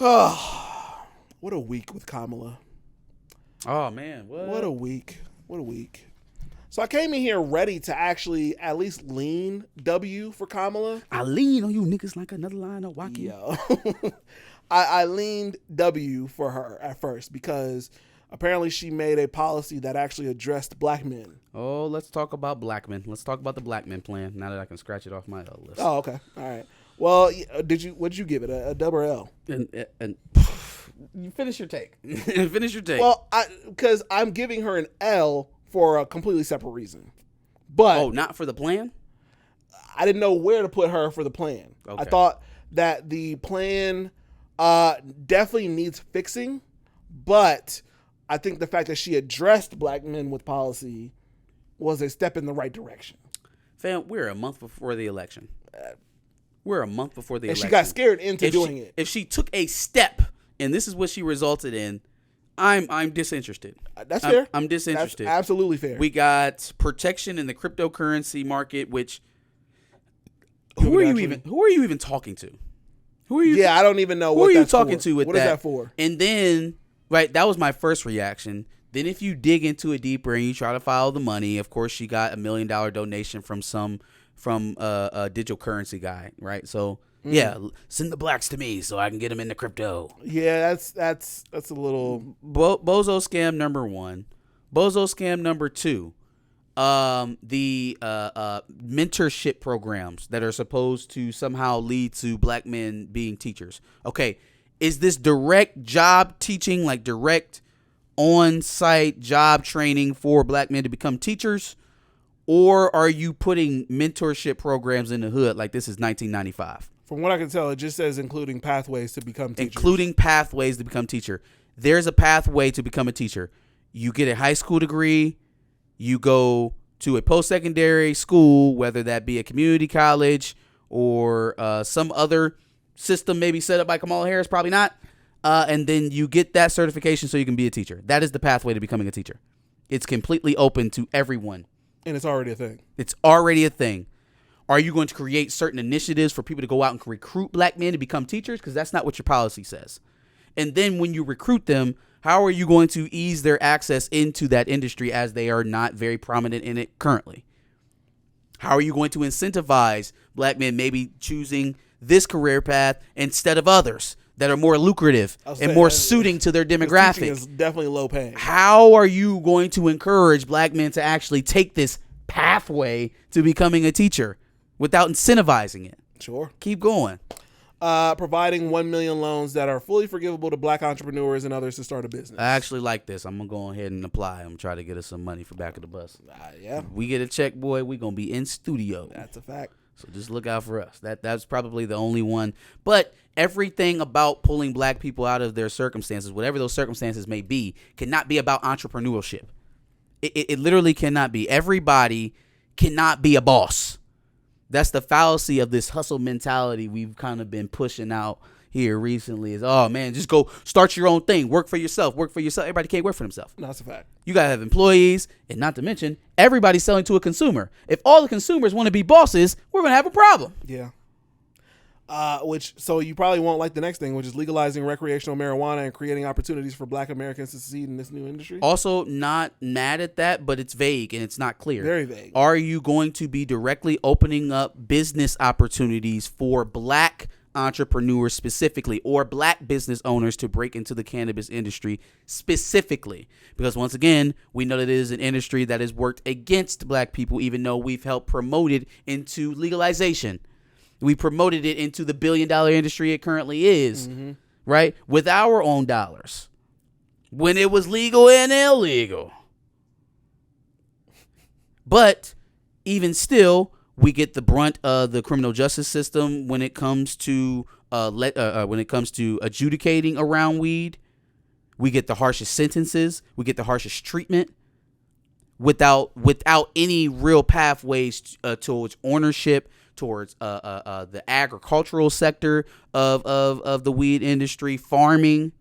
Oh, what a week with Kamala. Oh, man. What a week. What a week. So I came in here ready to actually at least lean W for Kamala. I lean on you niggas like another line of walking. Yo. I leaned W for her at first because apparently she made a policy that actually addressed black men. Oh, let's talk about black men. Let's talk about the black men plan now that I can scratch it off my list. Oh, okay. All right. Well, what did you give it? A W or L? And you finish your take. Finish your take. Well, because I'm giving her an L for a completely separate reason. But not for the plan? I didn't know where to put her for the plan. Okay. I thought that the plan definitely needs fixing, but I think the fact that she addressed black men with policy was a step in the right direction. Fam, we're a month before the election. And she got scared into doing it. If she took a step, and this is what she resulted in, I'm disinterested. That's fair. I'm disinterested. That's absolutely fair. We got protection in the cryptocurrency market, which who are you even talking to? Who are you? Yeah, I don't even know who what are you that's talking for. to with what that. What is that for? And then, right, that was my first reaction. Then if you dig into it deeper and you try to follow the money, of course she got $1 million donation from a digital currency guy, right? So yeah, send the blacks to me so I can get them into crypto. Yeah, that's a little bozo scam number one. Bozo scam number two. The mentorship programs that are supposed to somehow lead to black men being teachers. Okay, is this direct job teaching, like direct on-site job training for black men to become teachers? Or are you putting mentorship programs in the hood like this is 1995? From what I can tell, it just says including pathways to become teachers. Including pathways to become teacher. There's a pathway to become a teacher. You get a high school degree. You go to a post-secondary school, whether that be a community college or some other system maybe set up by Kamala Harris, probably not. And then you get that certification so you can be a teacher. That is the pathway to becoming a teacher. It's completely open to everyone. And it's already a thing. It's already a thing. Are you going to create certain initiatives for people to go out and recruit black men to become teachers? Because that's not what your policy says. And then when you recruit them, how are you going to ease their access into that industry as they are not very prominent in it currently? How are you going to incentivize black men maybe choosing this career path instead of others that are more lucrative and more suiting to their demographic? Is definitely low paying. How are you going to encourage black men to actually take this pathway to becoming a teacher without incentivizing it? Sure. Keep going. Providing 1 million loans that are fully forgivable to black entrepreneurs and others to start a business. I actually like this. I'm going to go ahead and apply. I'm going to try to get us some money for back of the bus. Yeah. If we get a check, boy, we're going to be in studio. That's a fact. So just look out for us. That's probably the only one. But everything about pulling black people out of their circumstances, whatever those circumstances may be, cannot be about entrepreneurship. It literally cannot be. Everybody cannot be a boss. That's the fallacy of this hustle mentality we've kind of been pushing out here recently is, oh, man, just go start your own thing. Work for yourself. Everybody can't work for themselves. No, that's a fact. You got to have employees, and not to mention, everybody's selling to a consumer. If all the consumers want to be bosses, we're going to have a problem. Yeah. So you probably won't like the next thing, which is legalizing recreational marijuana and creating opportunities for black Americans to succeed in this new industry. Also, not mad at that, but it's vague and it's not clear. Very vague. Are you going to be directly opening up business opportunities for black entrepreneurs specifically, or black business owners to break into the cannabis industry specifically? Because once again, we know that it is an industry that has worked against black people, even though we've helped promote it into legalization. We promoted it into the billion-dollar industry it currently is, right? With our own dollars. When it was legal and illegal. But even still, we get the brunt of the criminal justice system when it comes to adjudicating around weed. We get the harshest sentences. We get the harshest treatment without any real pathways towards ownership, towards the agricultural sector of the weed industry, farming.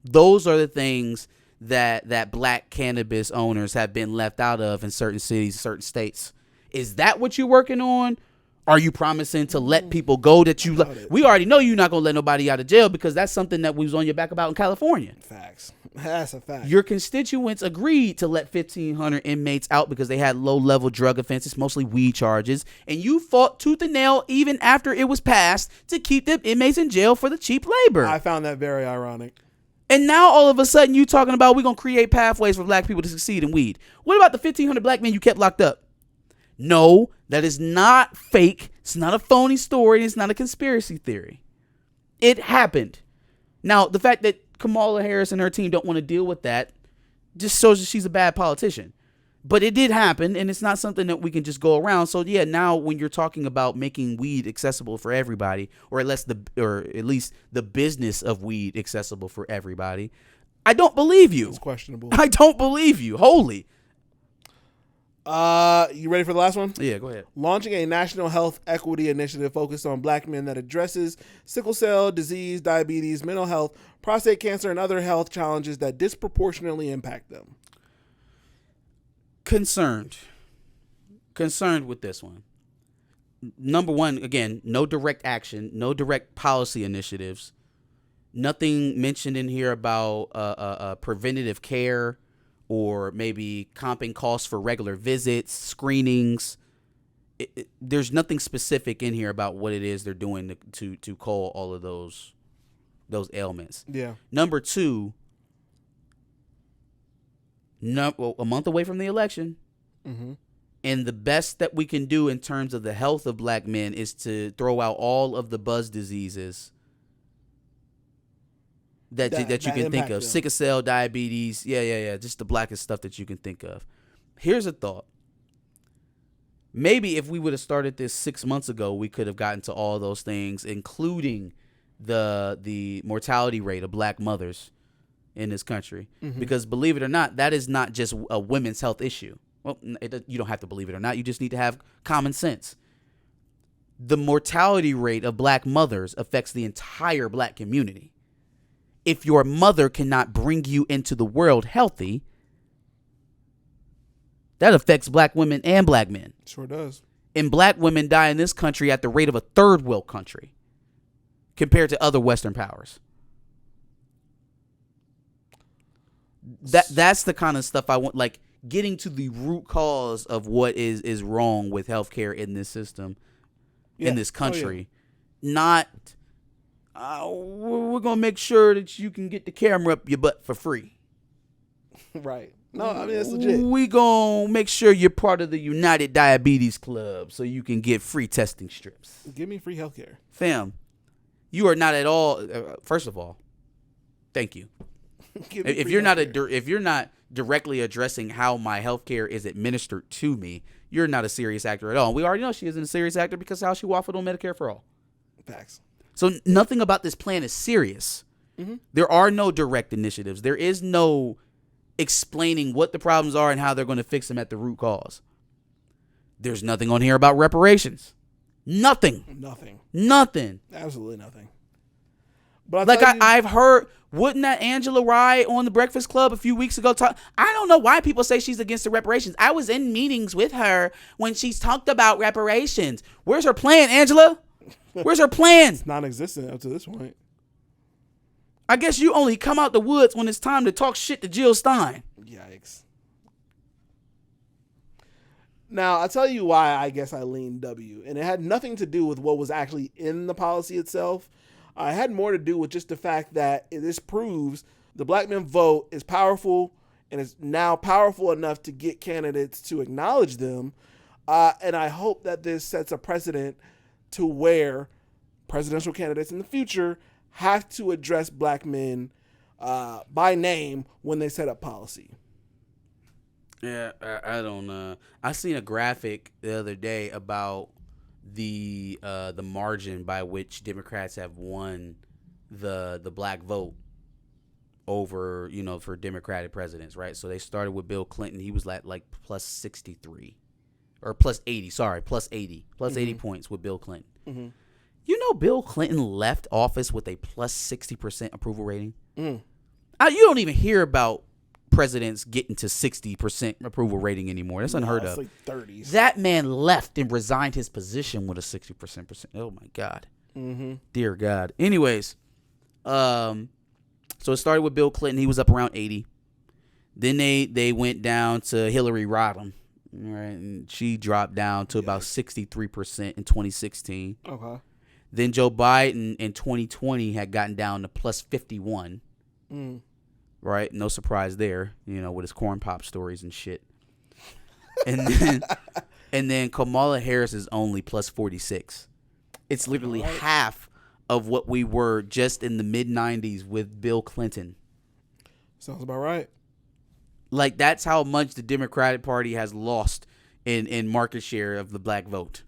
Those are the things that black cannabis owners have been left out of in certain cities, certain states. Is that what you're working on? Are you promising to let people go that you we already know you're not going to let nobody out of jail because that's something that we was on your back about in California. Facts. That's a fact. Your constituents agreed to let 1,500 inmates out because they had low-level drug offenses, mostly weed charges, and you fought tooth and nail even after it was passed to keep them inmates in jail for the cheap labor. I found that very ironic. And now all of a sudden you talking about we're going to create pathways for black people to succeed in weed. What about the 1,500 black men you kept locked up? No, that is not fake. It's not a phony story. It's not a conspiracy theory. It happened. Now, the fact that Kamala Harris and her team don't want to deal with that just shows that she's a bad politician. But it did happen, and it's not something that we can just go around. So, yeah, now when you're talking about making weed accessible for everybody, or at least the business of weed accessible for everybody, I don't believe you. It's questionable. I don't believe you. Wholly. You ready for the last one? Yeah, go ahead. Launching a national health equity initiative focused on black men that addresses sickle cell disease, diabetes, mental health, prostate cancer, and other health challenges that disproportionately impact them. Concerned with this one. Number one, again, no direct action, no direct policy initiatives, nothing mentioned in here about preventative care, or maybe comping costs for regular visits, screenings. There's nothing specific in here about what it is they're doing to cull all of those ailments. Yeah. Number two, a month away from the election, and the best that we can do in terms of the health of black men is to throw out all of the buzz diseases that you can think of. Sickle cell, diabetes, just the blackest stuff that you can think of. Here's a thought. Maybe if we would have started this 6 months ago, we could have gotten to all those things, including the mortality rate of black mothers in this country. Because believe it or not, that is not just a women's health issue. Well, you don't have to believe it or not. You just need to have common sense. The mortality rate of black mothers affects the entire black community. If your mother cannot bring you into the world healthy, that affects black women and black men. Sure does. And black women die in this country at the rate of a third world country compared to other Western powers. That's the kind of stuff I want, like getting to the root cause of what is wrong with healthcare in this system, in this country. Not, we're going to make sure that you can get the camera up your butt for free. Right. No, I mean, that's legit. We going to make sure you're part of the United Diabetes Club so you can get free testing strips. Give me free healthcare. Fam, you are not at all, first of all, thank you. If you're not directly addressing how my healthcare is administered to me, you're not a serious actor at all. We already know she isn't a serious actor because of how she waffled on Medicare for all. Facts. So nothing about this plan is serious. There are no direct initiatives. There is no explaining what the problems are and how they're going to fix them at the root cause. There's nothing on here about reparations. Nothing. Absolutely nothing. But I've heard, wouldn't that Angela Rye on the Breakfast Club a few weeks ago talk? I don't know why people say she's against the reparations. I was in meetings with her when she's talked about reparations. Where's her plan, Angela? Where's her plan? It's non-existent up to this point. I guess you only come out the woods when it's time to talk shit to Jill Stein. Yikes. Now, I'll tell you why I guess I lean W. And it had nothing to do with what was actually in the policy itself. It had more to do with just the fact that this proves the black men vote is powerful and is now powerful enough to get candidates to acknowledge them. And I hope that this sets a precedent to where presidential candidates in the future have to address black men by name when they set up policy. Yeah, I don't know. I seen a graphic the other day about the margin by which Democrats have won the black vote over, for Democratic presidents, right? So they started with Bill Clinton. He was like plus 63 or plus 80. Sorry, plus 80 points with Bill Clinton. Bill Clinton left office with a plus 60% approval rating. You don't even hear about presidents getting to 60% approval rating anymore. That's unheard of. Like 30s. That man left and resigned his position with a 60%. Oh my God. Mm-hmm. Dear God. Anyways, so it started with Bill Clinton. He was up around 80. Then they went down to Hillary Rodham, right? And she dropped down to about 63% in 2016. Okay. Then Joe Biden in 2020 had gotten down to plus 51. Right? No surprise there, with his corn pop stories and shit. And then Kamala Harris is only plus 46. It's literally half of what we were just in the mid 90s with Bill Clinton. Sounds about right. Like, that's how much the Democratic Party has lost in market share of the black vote.